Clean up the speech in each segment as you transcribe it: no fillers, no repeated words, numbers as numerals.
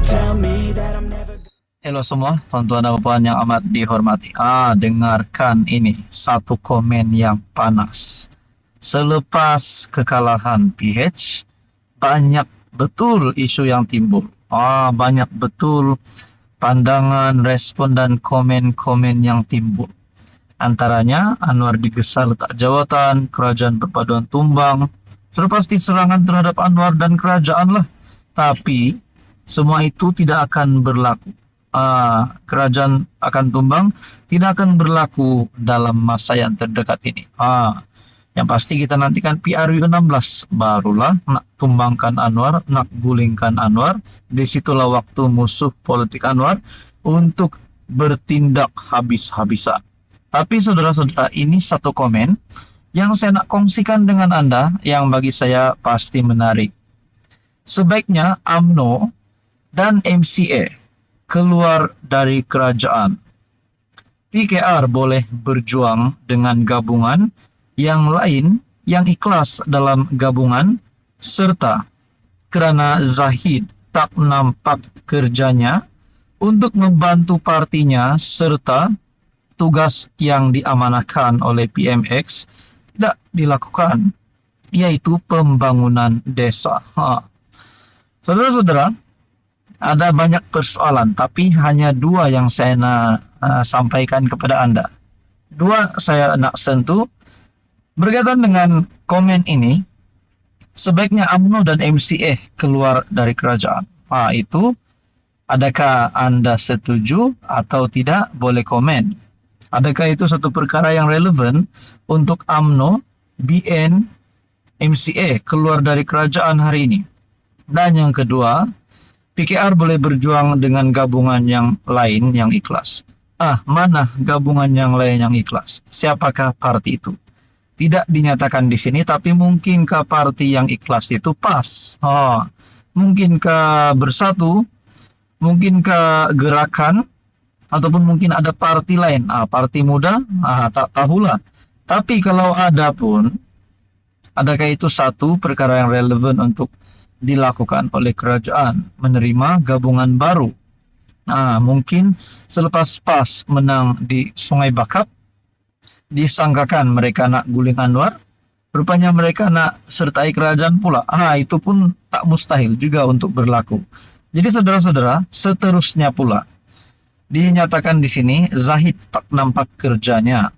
tell me that I'm never. Halo semua, tuan-tuan dan puan yang amat dihormati. Dengarkan ini, satu komen yang panas. Selepas kekalahan PH, banyak betul isu yang timbul. Banyak betul pandangan, respon dan komen-komen yang timbul. Antaranya, Anwar digesa letak jawatan, kerajaan perpaduan tumbang. Sudah pasti serangan terhadap Anwar dan kerajaan lah. Tapi, semua itu tidak akan berlaku. Kerajaan akan tumbang tidak akan berlaku dalam masa yang terdekat ini. Yang pasti kita nantikan PRU 16 barulah nak tumbangkan Anwar, nak gulingkan Anwar. Disitulah waktu musuh politik Anwar untuk bertindak habis-habisan. Tapi saudara-saudara, ini satu komen yang saya nak kongsikan dengan Anda yang bagi saya pasti menarik. Sebaiknya UMNO dan MCA keluar dari kerajaan. PKR boleh berjuang dengan gabungan yang lain yang ikhlas dalam gabungan, serta kerana Zahid tak nampak kerjanya untuk membantu partinya serta tugas yang diamanahkan oleh PMX tidak dilakukan, yaitu pembangunan desa. Saudara-saudara, ada banyak persoalan, tapi hanya dua yang saya nak sampaikan kepada Anda. Dua saya nak sentuh. Berkaitan dengan komen ini, sebaiknya UMNO dan MCA keluar dari kerajaan. Itu, adakah Anda setuju atau tidak? Boleh komen. Adakah itu satu perkara yang relevan untuk UMNO, BN, MCA keluar dari kerajaan hari ini? Dan yang kedua, PKR boleh berjuang dengan gabungan yang lain yang ikhlas. Mana gabungan yang lain yang ikhlas? Siapakah parti itu? Tidak dinyatakan di sini, tapi mungkinkah parti yang ikhlas itu PAS? Mungkinkah Bersatu? Mungkinkah Gerakan? Ataupun mungkin ada parti lain? Parti Muda? Tak tahulah. Tapi kalau ada pun, adakah itu satu perkara yang relevan untuk dilakukan oleh kerajaan, menerima gabungan baru? Mungkin selepas PAS menang di Sungai Bakap, disangkakan mereka nak guling Anwar, rupanya mereka nak sertai kerajaan pula. Itu pun tak mustahil juga untuk berlaku. Jadi saudara-saudara, seterusnya pula dinyatakan di sini Zahid tak nampak kerjanya.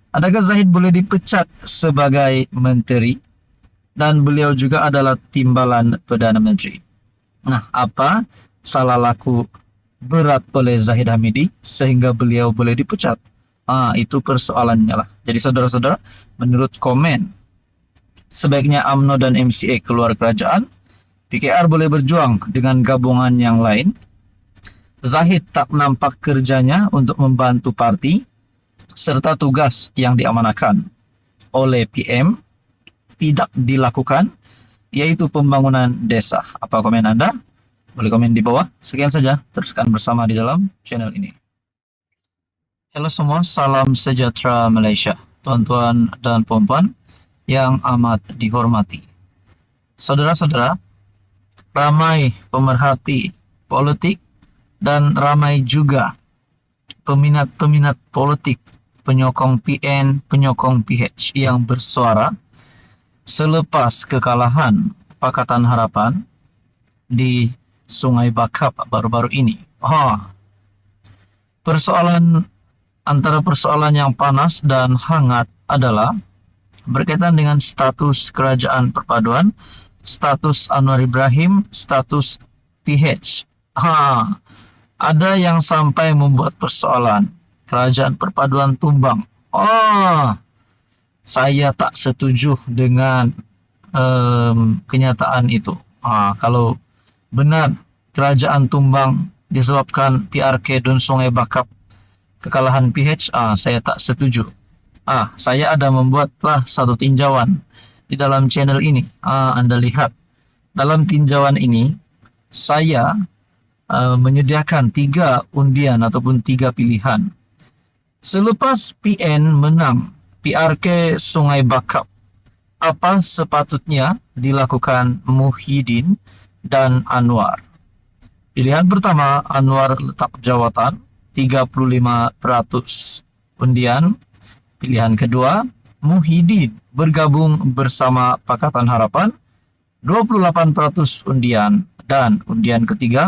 Adakah Zahid boleh dipecat sebagai menteri? Dan beliau juga adalah timbalan Perdana Menteri. Apa salah laku berat oleh Zahid Hamidi sehingga beliau boleh dipecat? Itu persoalannya lah. Jadi saudara-saudara, menurut komen, sebaiknya UMNO dan MCA keluar kerajaan, PKR boleh berjuang dengan gabungan yang lain, Zahid tak nampak kerjanya untuk membantu parti, serta tugas yang diamanahkan oleh PM tidak dilakukan, yaitu pembangunan desa. Apa komen Anda? Boleh komen di bawah. Sekian saja, teruskan bersama di dalam channel ini. Halo semua, salam sejahtera Malaysia, tuan-tuan dan puan-puan yang amat dihormati. Saudara-saudara, ramai pemerhati politik dan ramai juga peminat-peminat politik, penyokong PN, penyokong PH yang bersuara selepas kekalahan Pakatan Harapan di Sungai Bakap baru-baru ini. Antara persoalan yang panas dan hangat adalah berkaitan dengan status kerajaan perpaduan, status Anwar Ibrahim, status PH. Ada yang sampai membuat persoalan kerajaan perpaduan tumbang. Saya tak setuju dengan kenyataan itu. Kalau benar kerajaan tumbang disebabkan PRK Dun Sungai Bakap kekalahan PH, saya tak setuju. Saya ada membuatlah satu tinjauan di dalam channel ini. Anda lihat, dalam tinjauan ini saya menyediakan 3 undian ataupun 3 pilihan. Selepas PN menang PRK Sungai Bakap, apa sepatutnya dilakukan Muhyiddin dan Anwar? Pilihan pertama, Anwar letak jawatan 35% undian. Pilihan kedua, Muhyiddin bergabung bersama Pakatan Harapan 28% undian. Dan undian ketiga,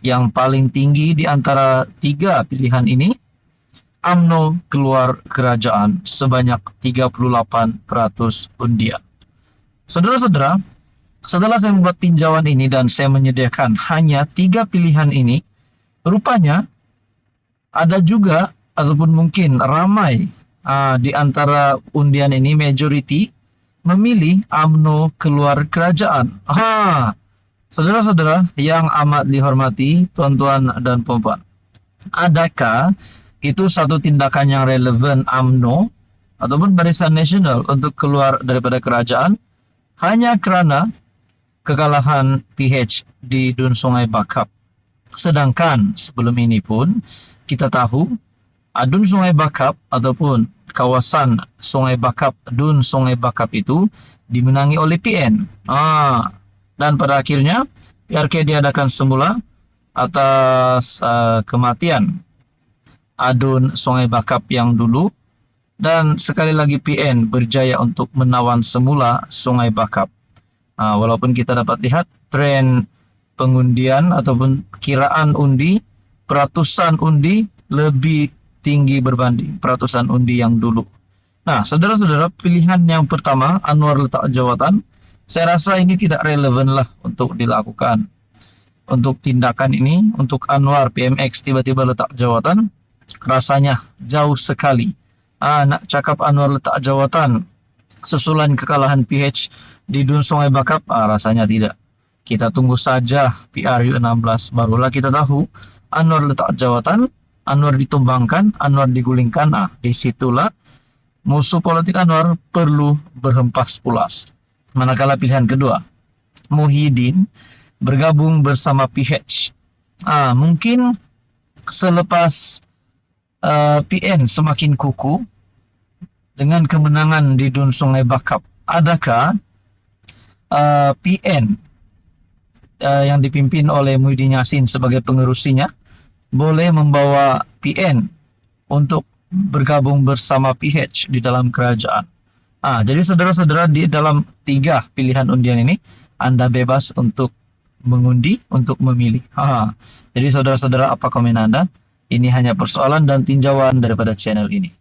yang paling tinggi di antara tiga pilihan ini, UMNO keluar kerajaan sebanyak 38% undian. Saudara-saudara, setelah saya membuat tinjauan ini dan saya menyediakan hanya tiga pilihan ini, rupanya ada juga ataupun mungkin ramai di antara undian ini majority memilih UMNO keluar kerajaan. Saudara-saudara yang amat dihormati, tuan-tuan dan puan-puan, adakah itu satu tindakan yang relevan UMNO ataupun Barisan Nasional untuk keluar daripada kerajaan hanya kerana kekalahan PH di Dun Sungai Bakap? Sedangkan sebelum ini pun kita tahu Dun Sungai Bakap ataupun kawasan Sungai Bakap, Dun Sungai Bakap itu dimenangi oleh PN. Dan pada akhirnya PRK diadakan semula atas kematian Dun Sungai Bakap yang dulu, dan sekali lagi PN berjaya untuk menawan semula Sungai Bakap. Walaupun kita dapat lihat tren pengundian ataupun kiraan undi, peratusan undi lebih tinggi berbanding peratusan undi yang dulu. Nah, saudara-saudara, pilihan yang pertama, Anwar letak jawatan, saya rasa ini tidak relevan lah untuk dilakukan. Untuk tindakan ini, untuk Anwar PMX tiba-tiba letak jawatan, rasanya jauh sekali. Nak cakap Anwar letak jawatan susulan kekalahan PH di Dun Sungai Bakap, rasanya tidak. Kita tunggu saja PRU16, barulah kita tahu Anwar letak jawatan, Anwar ditumbangkan, Anwar digulingkan. Disitulah musuh politik Anwar perlu berhempas pulas. Manakala pilihan kedua, Muhyiddin bergabung bersama PH. Mungkin selepas PN semakin kukuh dengan kemenangan di Dun Sungai Bakap, adakah PN yang dipimpin oleh Muhyiddin Yassin sebagai pengerusinya boleh membawa PN untuk bergabung bersama PH di dalam kerajaan? Jadi saudara-saudara, di dalam tiga pilihan undian ini Anda bebas untuk mengundi, untuk memilih. Jadi saudara-saudara, apa komen Anda? Ini hanya persoalan dan tinjauan daripada channel ini.